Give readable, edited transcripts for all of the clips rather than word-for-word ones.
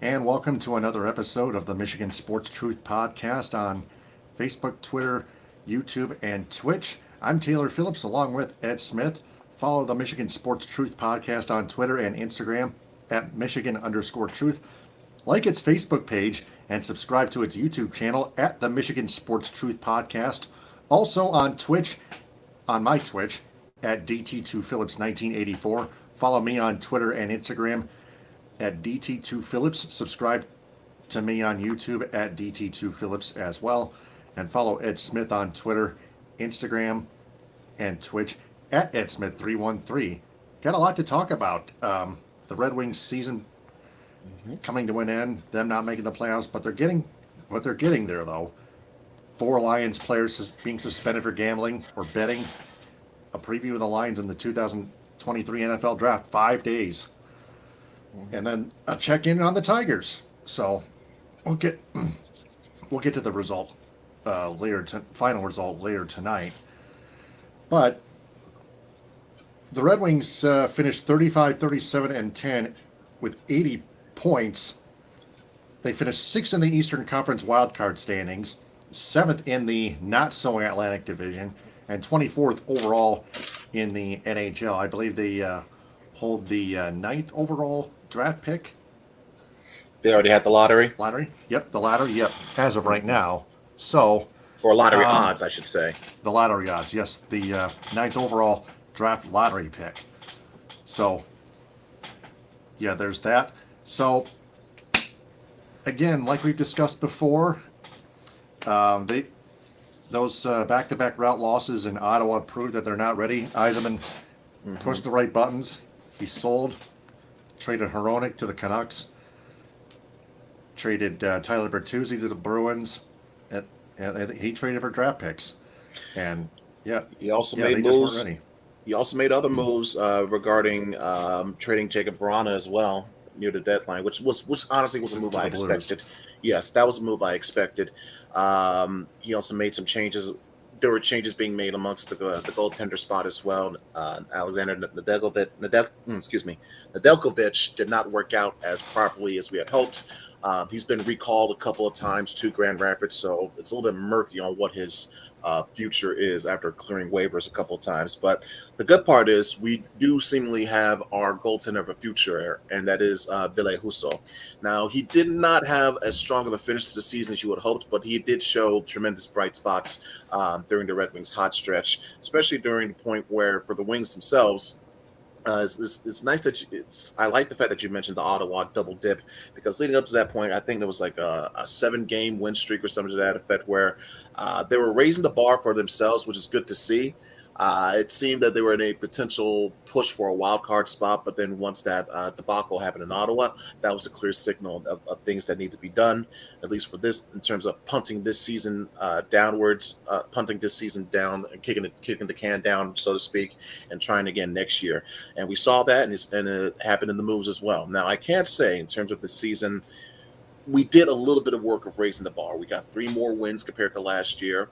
And welcome to another episode of the Michigan Sports Truth Podcast on Facebook, Twitter, YouTube, and Twitch. I'm Taylor Phillips along with Ed Smith. Follow the Michigan Sports Truth Podcast on Twitter and Instagram at Michigan_truth. Like its Facebook page and subscribe to its YouTube channel at the Michigan Sports Truth Podcast. Also on Twitch, on my Twitch, at DT2Phillips1984. Follow me on Twitter and Instagram at DT2Phillips. Subscribe to me on YouTube at DT2Phillips as well. And follow Ed Smith on Twitter, Instagram, and Twitch at EdSmith313. Got a lot to talk about. The Red Wings season coming to an end, them not making the playoffs, but they're getting what they're getting there, though. 4 Lions players being suspended for gambling or betting. A preview of the Lions in the 2023 NFL Draft, 5 days. And then a check-in on the Tigers. So we'll get to the result final result later tonight. But the Red Wings finished 35, 37, and 10 with 80 points. They finished 6th in the Eastern Conference wildcard standings, 7th in the not-so-Atlantic Division, and 24th overall in the NHL. I believe they hold the 9th overall draft pick. They already had the lottery? Yep, the lottery, yep, as of right now. So, or lottery odds, I should say. The lottery odds, yes, the 9th overall draft lottery pick. So, yeah, there's that. So, again, like we've discussed before, those back-to-back route losses in Ottawa proved that they're not ready. Yzerman pushed the right buttons. He sold, traded Hronek to the Canucks, traded Tyler Bertuzzi to the Bruins, and he traded for draft picks. And yeah, he also made moves. He also made other moves regarding trading Jacob Vrana as well near the deadline, which honestly was a move I expected. Blues. Yes, that was a move I expected. He also made some changes. There were changes being made amongst the goaltender spot as well. Alexander Nedeljkovic did not work out as properly as we had hoped. He's been recalled a couple of times to Grand Rapids, so it's a little bit murky on what his future is after clearing waivers a couple of times. But the good part is we do seemingly have our goaltender of a future, and that is Ville Husso. Now, he did not have as strong of a finish to the season as you would have hoped, but he did show tremendous bright spots during the Red Wings' hot stretch, especially during the point where, for the Wings themselves, it's nice that I like the fact that you mentioned the Ottawa double dip, because leading up to that point, I think there was like a 7-game win streak or something to that effect where they were raising the bar for themselves, which is good to see. It seemed that they were in a potential push for a wild card spot, but then once that debacle happened in Ottawa, that was a clear signal of things that need to be done, at least for this, in terms of punting this season downwards, punting this season down and kicking the can down, so to speak, and trying again next year. And we saw that, and it happened in the moves as well. Now, I can't say in terms of the season, we did a little bit of work of raising the bar. We got 3 more wins compared to last year.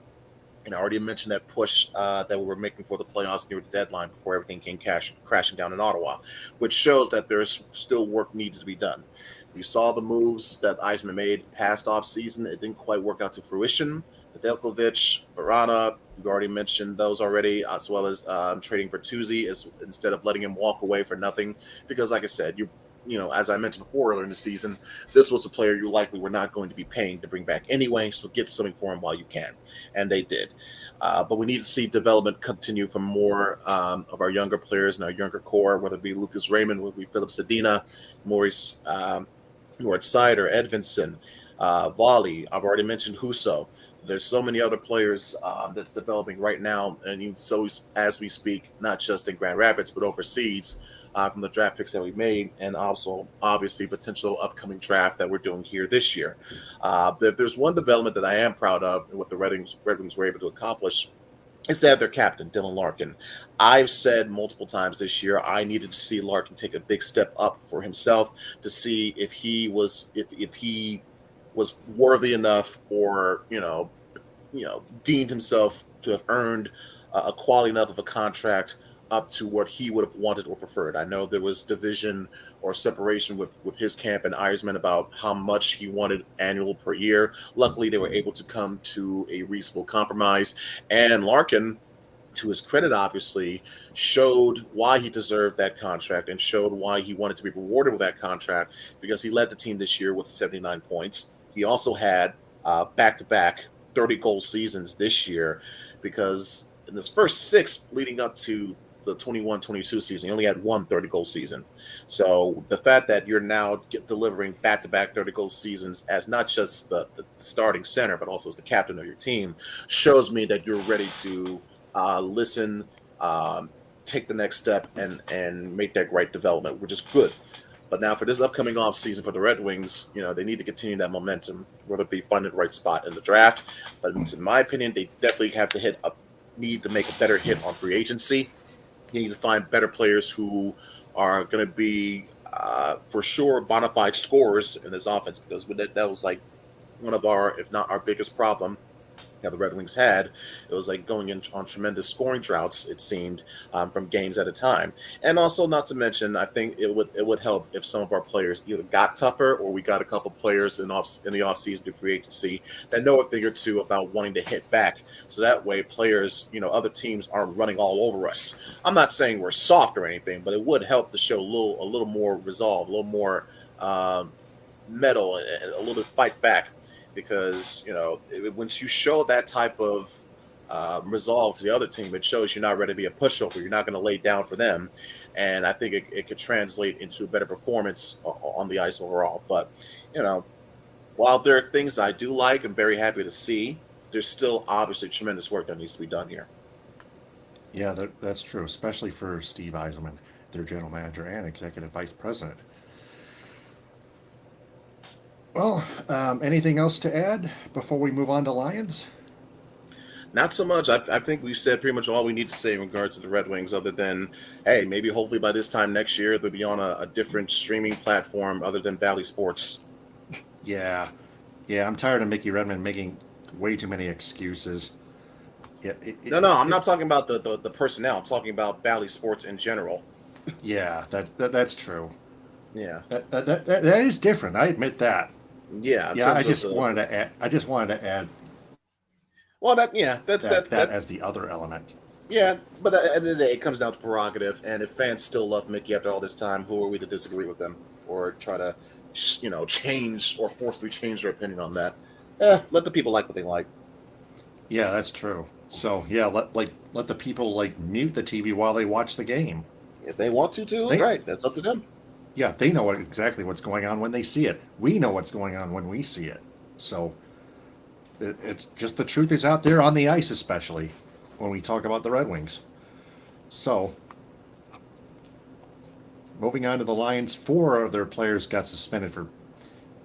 And I already mentioned that push that we were making for the playoffs near the deadline before everything came crashing down in Ottawa, which shows that there's still work needed to be done. We saw the moves that Yzerman made past off season. It didn't quite work out to fruition. Nedeljkovic, Vrana, we've already mentioned those already, as well as trading Bertuzzi instead of letting him walk away for nothing. Because, like I said, as I mentioned before earlier in the season, this was a player you likely were not going to be paying to bring back anyway, so get something for him while you can. And they did. But we need to see development continue from more of our younger players and our younger core, whether it be Lucas Raymond, whether it be Philip Zadina, Maurice Sider, Edvinson, Volley. I've already mentioned Husso. There's so many other players that's developing right now, and so as we speak, not just in Grand Rapids, but overseas, from the draft picks that we made, and also obviously potential upcoming draft that we're doing here this year. If there's one development that I am proud of and what the Red Wings were able to accomplish, is to have their captain, Dylan Larkin. I've said multiple times this year I needed to see Larkin take a big step up for himself to see if he was worthy enough, or deemed himself to have earned a quality enough of a contract up to what he would have wanted or preferred. I know there was division or separation with his camp and Eisman about how much he wanted annual per year. Luckily, they were able to come to a reasonable compromise. And Larkin, to his credit, obviously, showed why he deserved that contract and showed why he wanted to be rewarded with that contract because he led the team this year with 79 points. He also had back to back 30-goal seasons this year because in his first six leading up to the 21-22 season, he only had one 30-goal season. So the fact that you're now delivering back-to-back 30-goal seasons as not just the starting center, but also as the captain of your team shows me that you're ready to listen, take the next step, and make that right development, which is good. But now for this upcoming off season for the Red Wings, they need to continue that momentum, whether it be finding the right spot in the draft. But in my opinion, they definitely have to need to make a better hit on free agency. You need to find better players who are going to be, for sure, bona fide scorers in this offense because that was like one of our, if not our biggest problem that the Red Wings had. It was like going in on tremendous scoring droughts, it seemed, from games at a time. And also, not to mention, I think it would help if some of our players either got tougher or we got a couple players in the offseason to free agency that know a thing or two about wanting to hit back. So that way players, other teams aren't running all over us. I'm not saying we're soft or anything, but it would help to show a little more resolve, a little more metal, and a little bit fight back. Because once you show that type of resolve to the other team, it shows you're not ready to be a pushover. You're not going to lay down for them, and I think it could translate into a better performance on the ice overall. But while there are things I do like, I'm very happy to see. There's still obviously tremendous work that needs to be done here. Yeah, that's true, especially for Steve Eisenman, their general manager and executive vice president. Well, anything else to add before we move on to Lions? Not so much. I think we've said pretty much all we need to say in regards to the Red Wings, other than, hey, maybe hopefully by this time next year they'll be on a different streaming platform other than Bally Sports. Yeah, yeah, I'm tired of Mickey Redmond making way too many excuses. Yeah, No, I'm not talking about the personnel. I'm talking about Bally Sports in general. yeah, that's true. Yeah, That is different. I admit that. yeah. In Yeah, I terms of just the wanted to add. I just wanted to add well, that's that as the other element. yeah. But at the end of the day, it comes down to prerogative. And if fans still love Mickey after all this time, who are we to disagree with them or try to, change or forcibly change their opinion on that? Let the people like what they like. Yeah, that's true. So yeah, let the people mute the TV while they watch the game. If they want to, too, They right? That's up to them. Yeah, they know exactly what's going on when they see it. We know what's going on when we see it. So it's just the truth is out there on the ice, especially when we talk about the Red Wings. So moving on to the Lions, 4 of their players got suspended for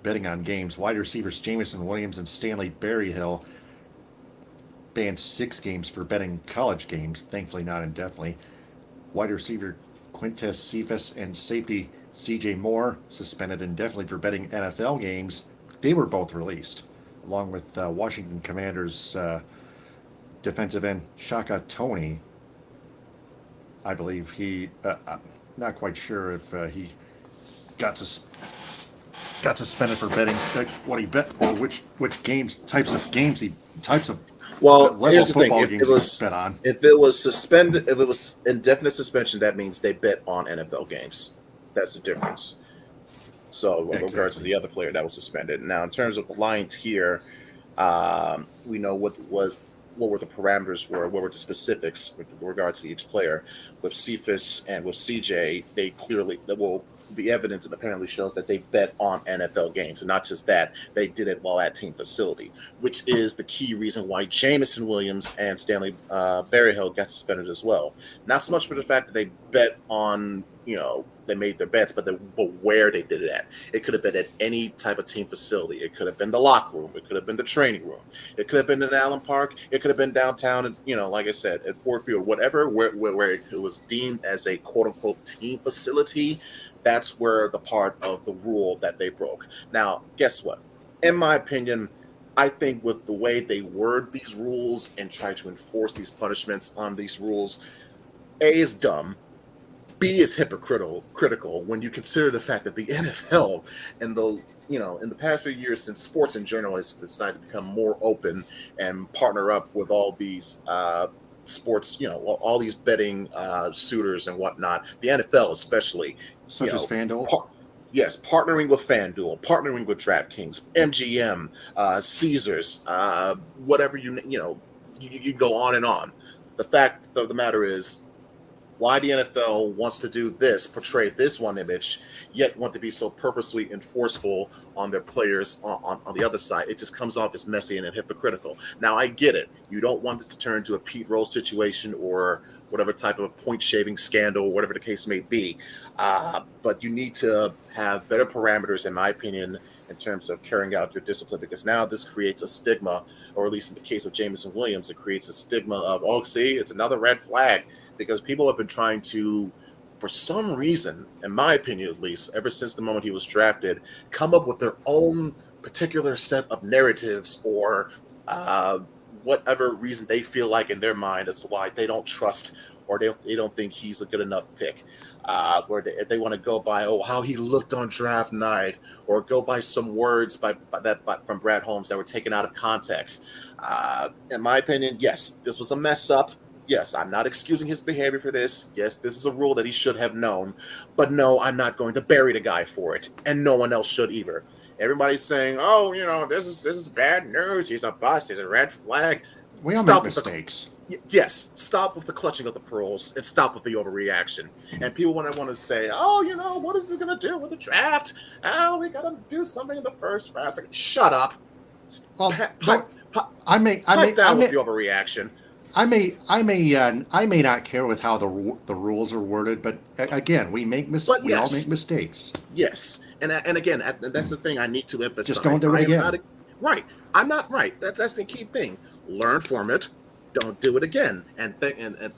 betting on games. Wide receivers Jamison Williams and Stanley Berryhill banned 6 games for betting college games, thankfully not indefinitely. Wide receiver Quintez Cephas and safety C.J. Moore suspended indefinitely for betting NFL games. They were both released, along with Washington Commanders defensive end Shaka Tony. I believe I'm not quite sure if he got suspended for betting what he bet or which types of Well, level here's of the thing: football games he bet on. if it was suspended, if it was indefinite suspension, that means they bet on NFL games. That's the difference. So, with regards to the other player that was suspended. Now, in terms of the Lions here, we know what were the parameters were, what were the specifics with regards to each player. With Cephas and with CJ, they clearly, the evidence apparently shows that they bet on NFL games. And not just that, they did it while at team facility, which is the key reason why Jamison Williams and Stanley Berryhill got suspended as well. Not so much for the fact that they bet on, they made their bets, but where they did it at. It could have been at any type of team facility. It could have been the locker room. It could have been the training room. It could have been in Allen Park. It could have been downtown, and like I said, at Ford Field, whatever, where it was deemed as a quote unquote team facility. That's where the part of the rule that they broke. Now, guess what? In my opinion, I think with the way they word these rules and try to enforce these punishments on these rules, A is dumb. B is hypocritical when you consider the fact that the NFL and in the past few years since sports in general has decided to become more open and partner up with all these sports, all these betting suitors and whatnot. The NFL especially, you Such as know, FanDuel. yes, partnering with FanDuel, partnering with DraftKings, MGM, Caesars, whatever you can go on and on. The fact of the matter is, why the NFL wants to do this, portray this one image, yet want to be so purposely enforceful on their players on the other side. It just comes off as messy and hypocritical. Now, I get it. You don't want this to turn into a Pete Rose situation or whatever type of point shaving scandal, whatever the case may be. But you need to have better parameters, in my opinion, in terms of carrying out your discipline, because now this creates a stigma, or at least in the case of Jameson Williams, it creates a stigma of, oh, see, it's another red flag, because people have been trying to, for some reason, in my opinion at least, ever since the moment he was drafted, come up with their own particular set of narratives or whatever reason they feel like in their mind as to why they don't trust or they don't think he's a good enough pick. Where they want to go by, oh, how he looked on draft night, or go by some words from Brad Holmes that were taken out of context. In my opinion, yes, this was a mess up. Yes, I'm not excusing his behavior for this. Yes, this is a rule that he should have known. But no, I'm not going to bury the guy for it. And no one else should either. Everybody's saying, oh, this is bad news. He's a bust. He's a red flag. We all make mistakes. Yes, stop with the clutching of the pearls and stop with the overreaction. And people want to say, oh, what is this going to do with the draft? Oh, we got to do something in the first round. It's like, shut up. Well, I may with the overreaction. I may not care with how the rules are worded, but again, we all make mistakes. Yes, and again, that's the thing I need to emphasize. Just don't do it again. Right, I'm not right. That's the key thing. Learn from it. Don't do it again. And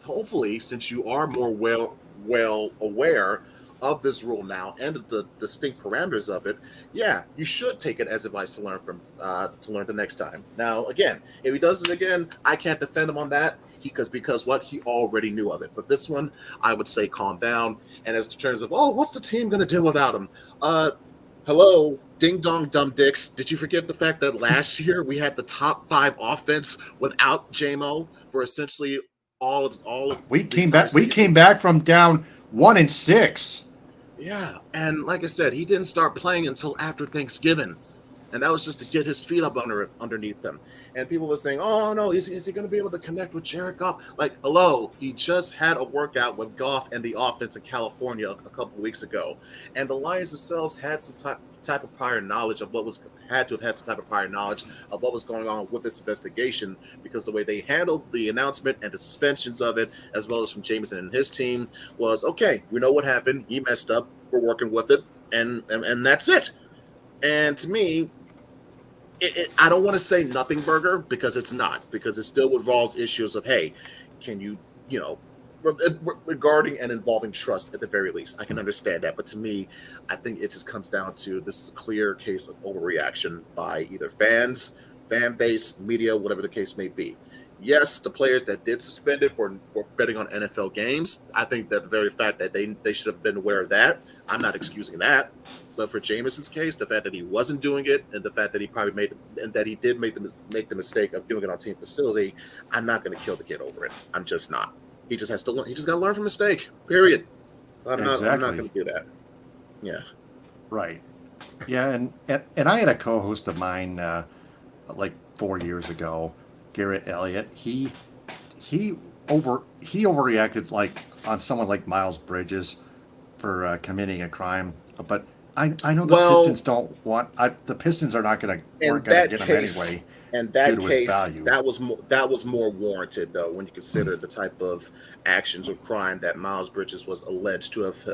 hopefully, since you are more well aware of this rule now and the distinct parameters of it, yeah, you should take it as advice to learn the next time. Now, again, if he does it again, I can't defend him on that because what he already knew of it. But this one, I would say calm down. And as in terms of, what's the team going to do without him? Hello, ding dong, dumb dicks. Did you forget the fact that last year we had the top 5 offense without JMO for essentially all of we came back. We came back from down 1-6. Yeah, and like I said, he didn't start playing until after Thanksgiving, and that was just to get his feet up underneath them. And people were saying, "Oh no, is he going to be able to connect with Jared Goff?" Like, hello, he just had a workout with Goff and the offense in California a couple weeks ago, and the Lions themselves had some type of prior knowledge of what was going on with this investigation, because the way they handled the announcement and the suspensions of it, as well as from Jameson and his team, was okay. We know what happened. He messed up. We're working with it, and that's it. And to me, I don't want to say nothing burger, because it's not, because it still involves issues of, hey, can you regarding and involving trust at the very least. I can understand that, but to me, I think it just comes down to, this is a clear case of overreaction by either fans, fan base, media, whatever the case may be. Yes, the players that did suspend it for betting on NFL games, I think that the very fact that they should have been aware of that, I'm not excusing that. But for Jameson's case, the fact that he wasn't doing it, and the fact that he probably did make the mistake of doing it on team facility, I'm not going to kill the kid over it. I'm just not. He just has to learn. He just got to learn from mistake. Period. I'm not going to do that. Yeah. Right. Yeah, and I had a co-host of mine like 4 years ago, Garrett Elliott. He overreacted, like, on someone like Miles Bridges for committing a crime, but I know the Pistons don't want. The Pistons are not going to get him anyway. In that case, that was more warranted, though, when you consider the type of actions or crime that Miles Bridges was alleged to have,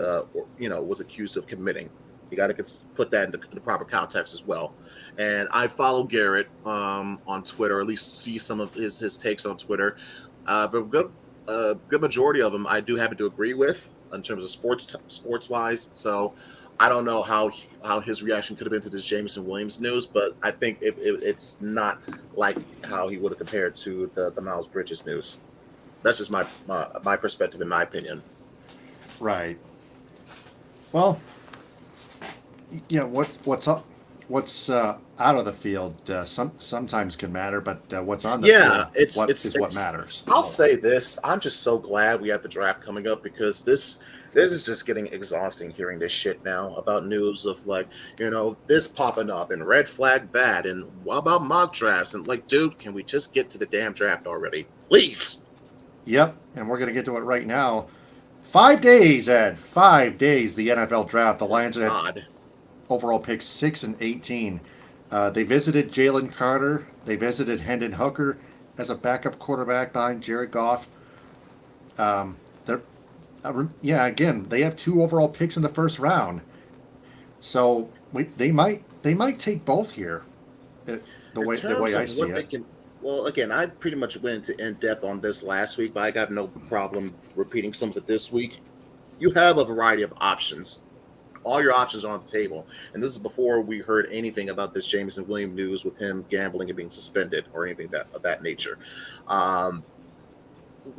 was accused of committing. You got to put that in the proper context as well. And I follow Garrett on Twitter, or at least see some of his takes on Twitter. But a good majority of them I do happen to agree with in terms of sports wise. So I don't know how his reaction could have been to this Jameson Williams news, but I think it's not like how he would have compared to the Miles Bridges news. That's just my perspective, in my opinion. Right. Well, what's up, what's out of the field sometimes can matter, but what's on the Yeah, field what it's. matters I'll more. say this: I'm just so glad we have the draft coming up because this is just getting exhausting hearing this shit now about news of like this popping up and red flag that and what about mock drafts and like, dude, can we just get to the damn draft already, please? Yep, and we're going to get to it right now. 5 days, Ed. 5 days. The NFL draft. The Lions had God, overall picks 6 and 18. They visited Jalen Carter. They visited Hendon Hooker as a backup quarterback behind Jared Goff. They're, yeah, again, they have 2 overall picks in the first round, so they might take both here. The in way terms I of see what they it. can. Well, again, I pretty much went into in depth on this last week, but I got no problem repeating some of it this week. You have a variety of options. All your options are on the table. And this is before we heard anything about this Jameson Williams news with him gambling and being suspended or anything that of that nature. Um,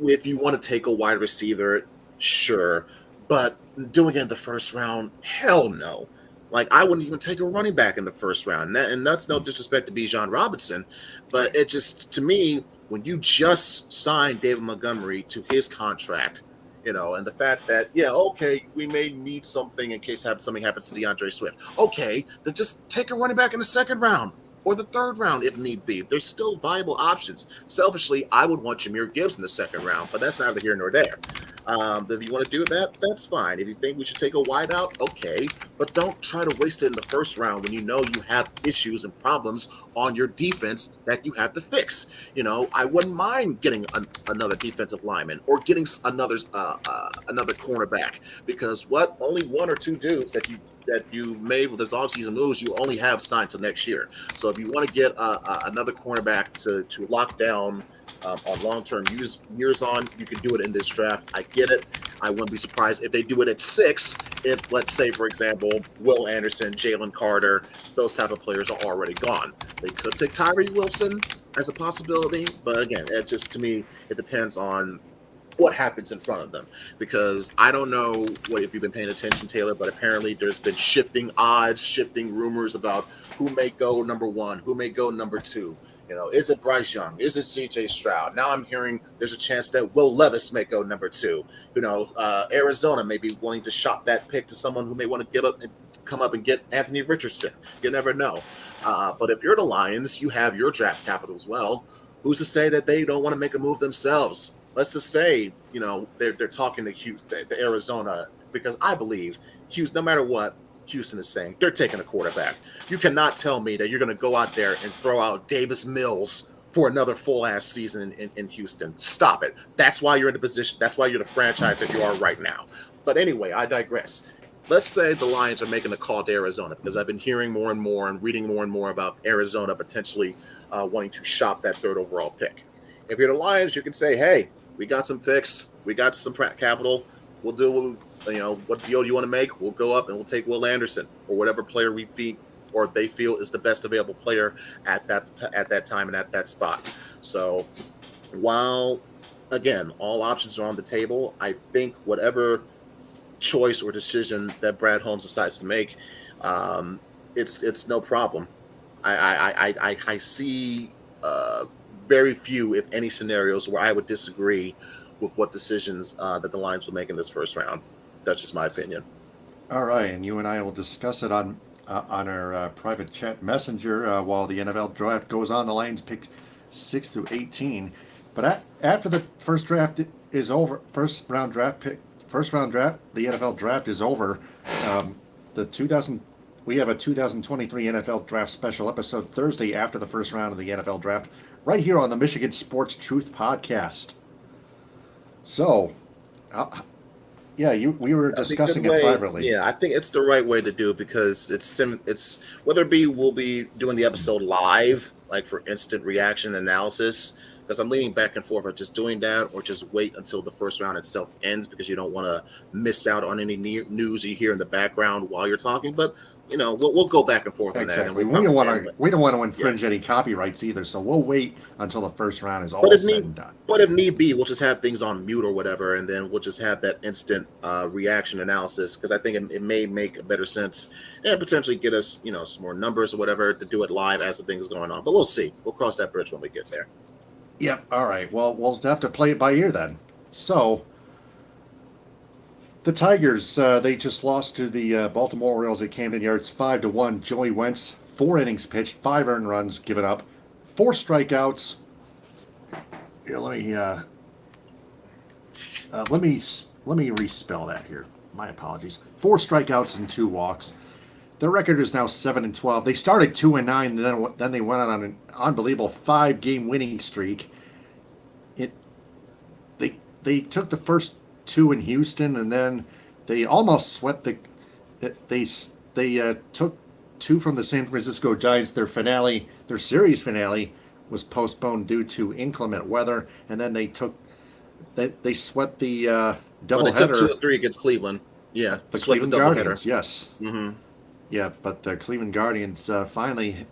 if you want to take a wide receiver, sure, but doing it in the first round, hell no. Like I wouldn't even take a running back in the first round, and that's no disrespect to Bijan Robinson, but it just to me when you just signed David Montgomery to his contract, and the fact that yeah, okay, we may need something in case something happens to DeAndre Swift. Okay, then just take a running back in the second round or the third round if need be. There's still viable options. Selfishly, I would want Jameer Gibbs in the second round, but that's neither here nor there. If you want to do that, that's fine. If you think we should take a wide out, okay, but don't try to waste it in the first round when you know you have issues and problems on your defense that you have to fix. I wouldn't mind getting another defensive lineman or getting another cornerback because what only one or two dudes that you made with this offseason moves, you only have signed till next year. So if you want to get another cornerback to lock down on long-term years on, you can do it in this draft. I get it. I wouldn't be surprised if they do it at 6. If, let's say, for example, Will Anderson, Jalen Carter, those type of players are already gone. They could take Tyree Wilson as a possibility, but again, it just to me it depends on what happens in front of them because I don't know if you've been paying attention, Taylor, but apparently there's been shifting odds, shifting rumors about who may go number 1, who may go number 2. Is it Bryce Young? Is it CJ Stroud? Now I'm hearing there's a chance that Will Levis may go number 2. Arizona may be willing to shop that pick to someone who may want to give up and come up and get Anthony Richardson. You never know. But if you're the Lions, you have your draft capital as well. Who's to say that they don't want to make a move themselves? Let's just say, they're talking to Houston, to Arizona, because I believe Houston, no matter what Houston is saying, they're taking a quarterback. You cannot tell me that you're going to go out there and throw out Davis Mills for another full ass season in Houston. Stop it. That's why you're in the position. That's why you're the franchise that you are right now. But anyway, I digress. Let's say the Lions are making a call to Arizona because I've been hearing more and more and reading more and more about Arizona potentially wanting to shop that 3rd overall pick. If you're the Lions, you can say, hey, we got some picks. We got some capital. We'll do what deal do you want to make? We'll go up and we'll take Will Anderson or whatever player we think or they feel is the best available player at that time and at that spot. So while, again, all options are on the table, I think whatever choice or decision that Brad Holmes decides to make, it's no problem. I see very few, if any, scenarios where I would disagree with what decisions that the Lions will make in this first round. That's just my opinion. All right, and you and I will discuss it on our private chat messenger while the NFL draft goes on. The Lions picked 6 through 18, but after the first draft is over, first round draft, the NFL draft is over. The 2000 We have a 2023 NFL Draft special episode Thursday after the first round of the NFL Draft, right here on the Michigan Sports Truth Podcast. So, yeah, we were discussing it privately. Yeah, I think it's the right way to do it because it's whether it be we'll be doing the episode live, like for instant reaction analysis, because I'm leaning back and forth of just doing that or just wait until the first round itself ends because you don't want to miss out on any news you hear in the background while you're talking. But we'll go back and forth on that, and Exactly. we'll cover it. We don't want to Yeah. infringe any copyrights either, so we'll wait until the first round is But all if said need, and done. but if need be, we'll just have things on mute or whatever, and then we'll just have that instant reaction analysis because I think it may make a better sense and potentially get us, some more numbers or whatever to do it live as the thing is going on. But we'll see. We'll cross that bridge when we get there. Yep. All right. Well, we'll have to play it by ear then. So, the Tigers, they just lost to the Baltimore Orioles at Camden Yards 5-1. Joey Wentz, 4 innings pitched, 5 earned runs given up, 4 strikeouts. Here, let me respell that here. My apologies. 4 strikeouts and 2 walks. Their record is now 7-12. They started 2-9, and then they went on an unbelievable 5-game winning streak. They took the first 2 in Houston, and then they almost swept they took 2 from the San Francisco Giants. Their series finale was postponed due to inclement weather, and then they swept the doubleheader. They took 2-3 against Cleveland. Yeah, the Cleveland Guardians. Yes. Mm-hmm. Yeah, but the Cleveland Guardians finally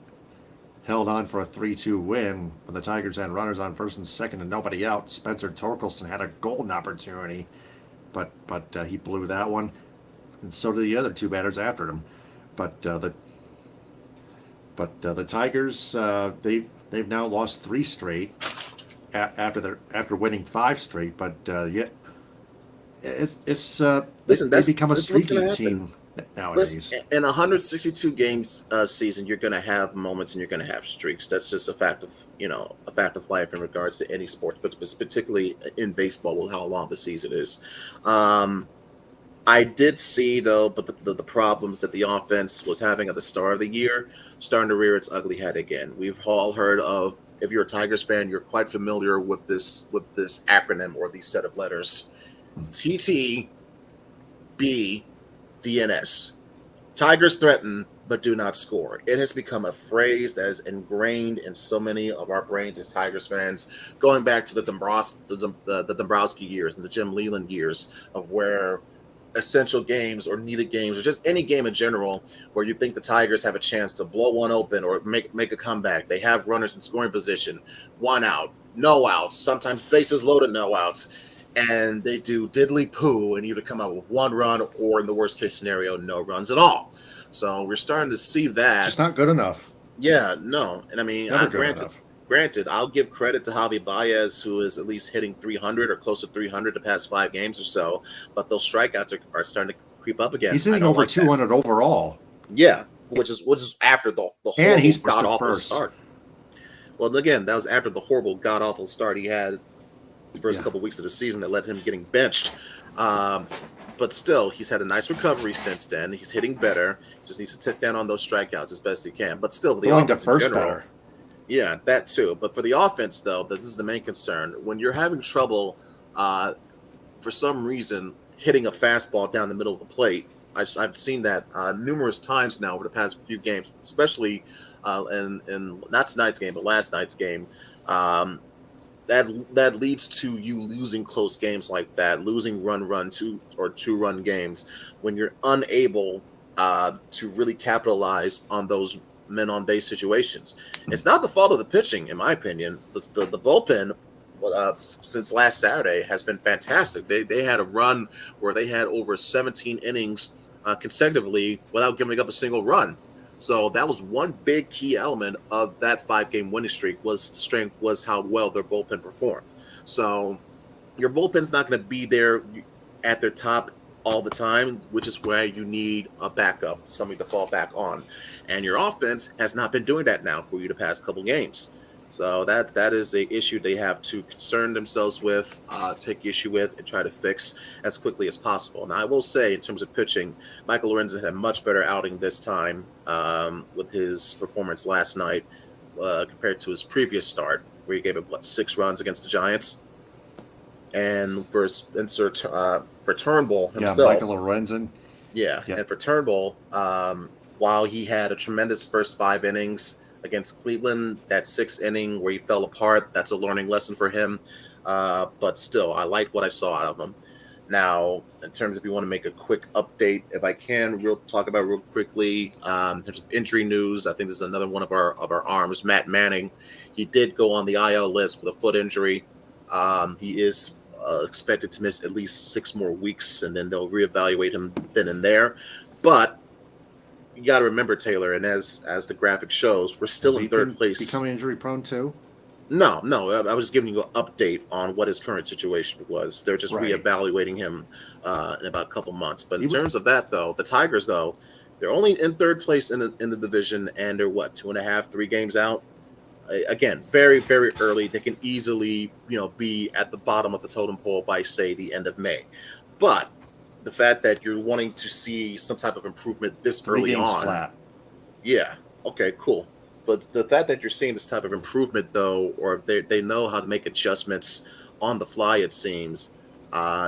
held on for a 3-2 win when the Tigers had runners on first and second and nobody out. Spencer Torkelson had a golden opportunity, but he blew that one, and so did the other 2 batters after him. But the Tigers they've now lost 3 straight after winning 5 straight. But yet it's they become a streaky team nowadays. In 162 games season, you're going to have moments and you're going to have streaks. That's just a fact of life in regards to any sports, but particularly in baseball with how long the season is. I did see though, but the problems that the offense was having at the start of the year starting to rear its ugly head again. We've all heard of. If you're a Tigers fan, you're quite familiar with this acronym or these set of letters: TTBDNS. Tigers threaten but do not score. It has become a phrase that is ingrained in so many of our brains as Tigers fans, going back to the Dombrowski years and the Jim Leland years of where essential games or needed games or just any game in general where you think the Tigers have a chance to blow one open or make a comeback. They have runners in scoring position, 1 out, no outs, sometimes bases loaded, no outs, and they do diddly poo and either come out with 1 run or in the worst case scenario, no runs at all. So we're starting to see that. It's not good enough. Yeah, no. And I mean, granted, I'll give credit to Javi Baez, who is at least hitting 300 or close to 300 the past 5 games or so. But those strikeouts are starting to creep up again. He's hitting over 200 overall. Yeah, which is after the whole god awful start. Well, again, that was after the horrible god awful start he had the first couple weeks of the season that led him getting benched. But still, he's had a nice recovery since then. He's hitting better. Just needs to tip down on those strikeouts as best he can. But still, the offense in general, better. Yeah, that too. But for the offense, though, this is the main concern. When you're having trouble, for some reason, hitting a fastball down the middle of the plate, I've seen that numerous times now over the past few games, especially in not tonight's game, but last night's game. That leads to you losing close games like that, losing two-run games when you're unable to really capitalize on those men on base situations. It's not the fault of the pitching, in my opinion. The bullpen since last Saturday has been fantastic. They had a run where they had over 17 innings consecutively without giving up a single run. So that was one big key element of that 5-game winning streak was how well their bullpen performed. So your bullpen's not going to be there at their top all the time, which is where you need a backup, somebody to fall back on. And your offense has not been doing that now for you the past couple games. So that is an issue they have to concern themselves with, take issue with, and try to fix as quickly as possible. Now, I will say, in terms of pitching, Michael Lorenzen had a much better outing this time with his performance last night compared to his previous start, where he gave up, 6 runs against the Giants. And for Turnbull himself. Yeah, Michael Lorenzen. Yeah, and for Turnbull, while he had a tremendous first 5 innings, against Cleveland. That sixth inning where he fell apart, that's a learning lesson for him. But still, I liked what I saw out of him. Now, in terms of, if you want to make a quick update, if I can, talk about real quickly, in terms of injury news, I think this is another one of our arms, Matt Manning. He did go on the IL list with a foot injury. He is expected to miss at least 6 more weeks, and then they'll reevaluate him then and there. But you got to remember, Taylor, and as the graphic shows, we're still in third place. Becoming injury prone too? No. I was giving you an update on what his current situation was. They're just reevaluating him in about a couple months. But in terms of that, though, the Tigers, though, they're only in third place in the division, and they're 2.5, 3 games out. Again, very, very early. They can easily, be at the bottom of the totem pole by, say, the end of May. But the fact that you're wanting to see some type of improvement this early on, flat. Yeah, okay, cool. But the fact that you're seeing this type of improvement, though, or they know how to make adjustments on the fly, it seems,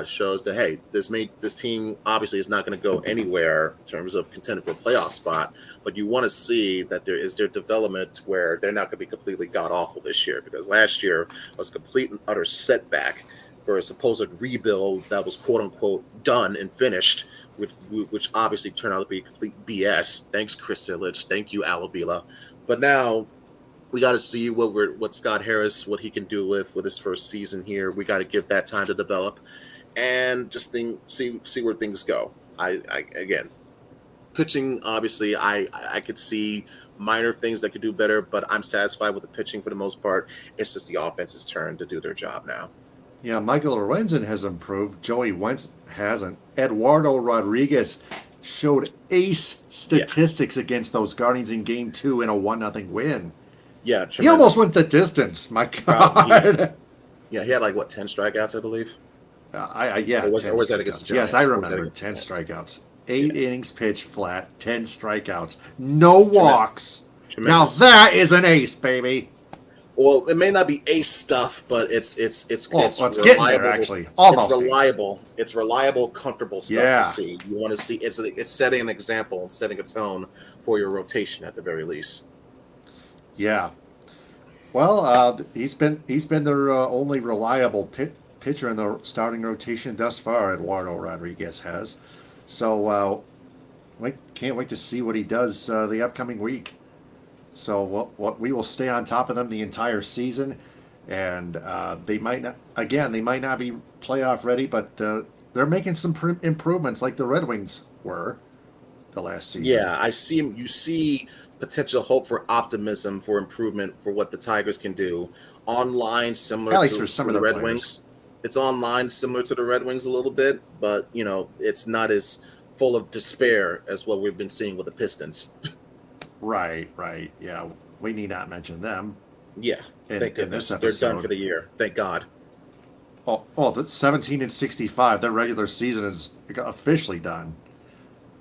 shows that, hey, this team obviously is not going to go anywhere in terms of contending for a playoff spot. But you want to see that there is their development where they're not going to be completely god awful this year, because last year was a complete and utter setback for a supposed rebuild that was quote unquote done and finished, which obviously turned out to be complete BS. Thanks, Chris Illich. Thank you, Al Avila. But now we got to see what Scott Harris, what he can do with his first season here. We got to give that time to develop, and just see where things go. Again, pitching, obviously, I could see minor things that could do better, but I'm satisfied with the pitching for the most part. It's just the offense's turn to do their job now. Yeah, Michael Lorenzen has improved. Joey Wentz hasn't. Eduardo Rodriguez showed ace statistics against those Guardians in Game 2 in a 1-0 win. Yeah, tremendous. He almost went the distance. My God. He had 10 strikeouts, I believe. Yeah. Or was that against the Giants? Yes, I remember 10 strikeouts. 8 innings pitched flat, 10 strikeouts, no walks. Tremendous. Now that is an ace, baby. Well, it may not be ace stuff, but it's reliable. Getting there, actually. Almost it's reliable. It's reliable, comfortable stuff to see. You want to see it's setting an example and setting a tone for your rotation at the very least. Yeah. Well, he's been their only reliable pitcher in the starting rotation thus far. Eduardo Rodriguez has. So we can't wait to see what he does the upcoming week. So we will stay on top of them the entire season, and they might not be playoff ready, but they're making some improvements like the Red Wings were the last season. Yeah, I see. You see potential hope for optimism for improvement for what the Tigers can do. Online, similar to the Red Wings. It's online, similar to the Red Wings a little bit, but it's not as full of despair as what we've been seeing with the Pistons. Right. Yeah, we need not mention them. Yeah, thank goodness. They're done for the year. Thank God. Oh, that's 17-65. Their regular season is officially done.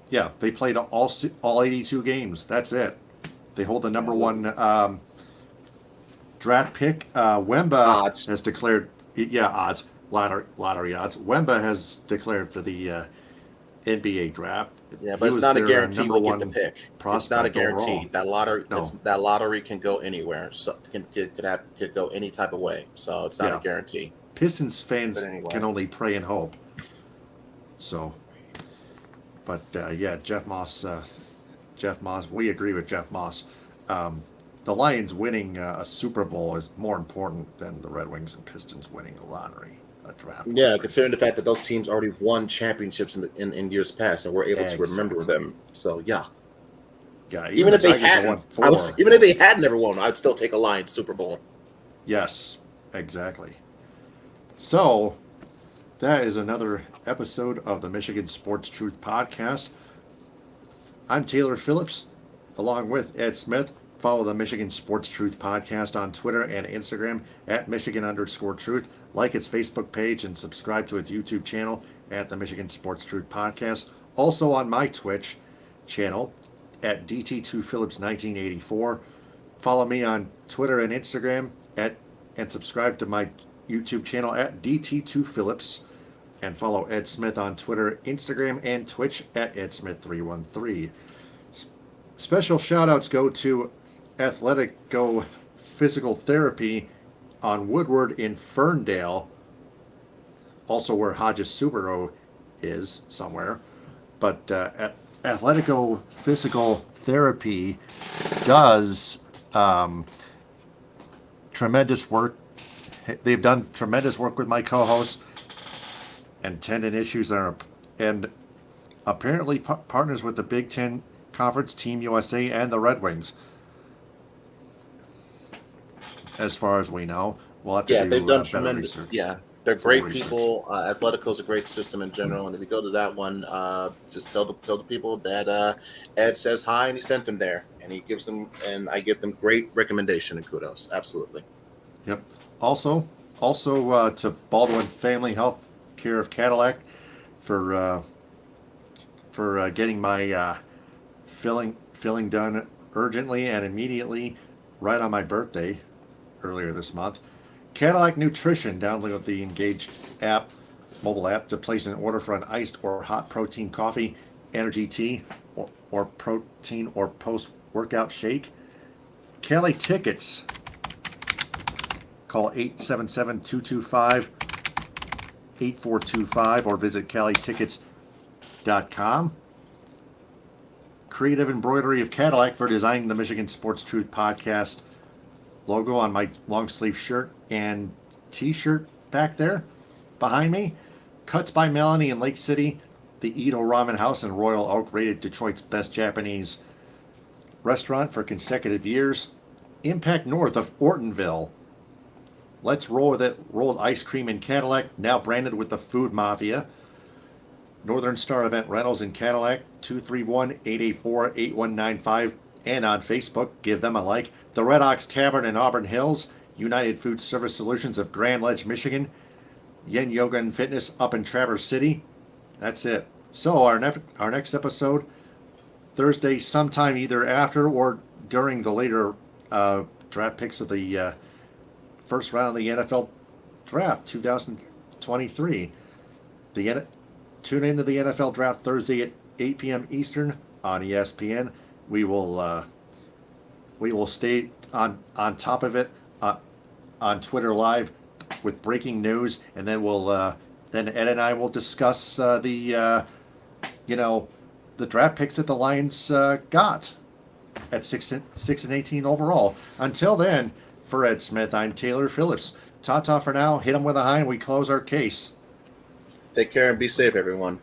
Yeah, they played all 82 games. That's it. They hold the number one draft pick. Wemba has declared. Yeah, odds. Lottery odds. Wemba has declared for the NBA draft. Yeah, but it's not a guarantee we get the pick. It's not a guarantee. That lottery can go anywhere. So could go any type of way. So it's not a guarantee. Pistons fans can only pray and hope. So, but Jeff Moss. We agree with Jeff Moss. The Lions winning a Super Bowl is more important than the Red Wings and Pistons winning a lottery. Draft. Yeah, considering the fact that those teams already won championships in years past, and we're able to remember them. So yeah, even if they had never won, I'd still take a Lions Super Bowl. Yes, exactly. So that is another episode of the Michigan Sports Truth Podcast. I'm Taylor Phillips, along with Ed Smith. Follow the Michigan Sports Truth Podcast on Twitter and Instagram at Michigan_Truth. Like its Facebook page and subscribe to its YouTube channel at the Michigan Sports Truth Podcast. Also on my Twitch channel at DT2Phillips1984. Follow me on Twitter and Instagram and subscribe to my YouTube channel at DT2Phillips. And follow Ed Smith on Twitter, Instagram, and Twitch at EdSmith313. Special shout outs go to Athletic Go Physical Therapy on Woodward in Ferndale, also where Hodges Subaru is somewhere. But Athletico Physical Therapy does tremendous work. They've done tremendous work with my co-host and tendon issues and apparently partners with the Big Ten Conference, Team USA, and the Red Wings. As far as we know, we'll have to do they've done better tremendous. research. Yeah, they're Full great research. people. Atletico's a great system in general, and if you go to that one, just tell the people that Ed says hi and he sent them there, and he gives them, and I give them great recommendation and kudos. Absolutely. Yep. Also, to Baldwin Family Health Care of Cadillac for getting my filling done urgently and immediately right on my birthday earlier this month. Cadillac Nutrition. Download the Engage app, mobile app, to place an order for an iced or hot protein coffee, energy tea, or protein or post-workout shake. Cali Tickets. Call 877-225-8425 or visit CaliTickets.com. Creative Embroidery of Cadillac for designing the Michigan Sports Truth Podcast logo on my long sleeve shirt and t-shirt back there behind me. Cuts by Melanie in Lake City, the Edo Ramen House in Royal Oak, rated Detroit's best Japanese restaurant for consecutive years. Impact North of Ortonville. Let's Roll With It, rolled ice cream in Cadillac, now branded with the Food Mafia. Northern Star Event Rentals in Cadillac, 231-884-8195, and on Facebook, give them a like. The Red Ox Tavern in Auburn Hills, United Food Service Solutions of Grand Ledge, Michigan, Yen Yoga and Fitness up in Traverse City. That's it. So our next episode, Thursday, sometime either after or during the later draft picks of the first round of the NFL Draft 2023. Tune into the NFL Draft Thursday at 8 p.m. Eastern on ESPN. We will stay on top of it on Twitter Live with breaking news, and then then Ed and I will discuss the draft picks that the Lions got at 6 and 18 overall. Until then, for Ed Smith, I'm Taylor Phillips. Ta-ta for now. Hit them with a high, and we close our case. Take care and be safe, everyone.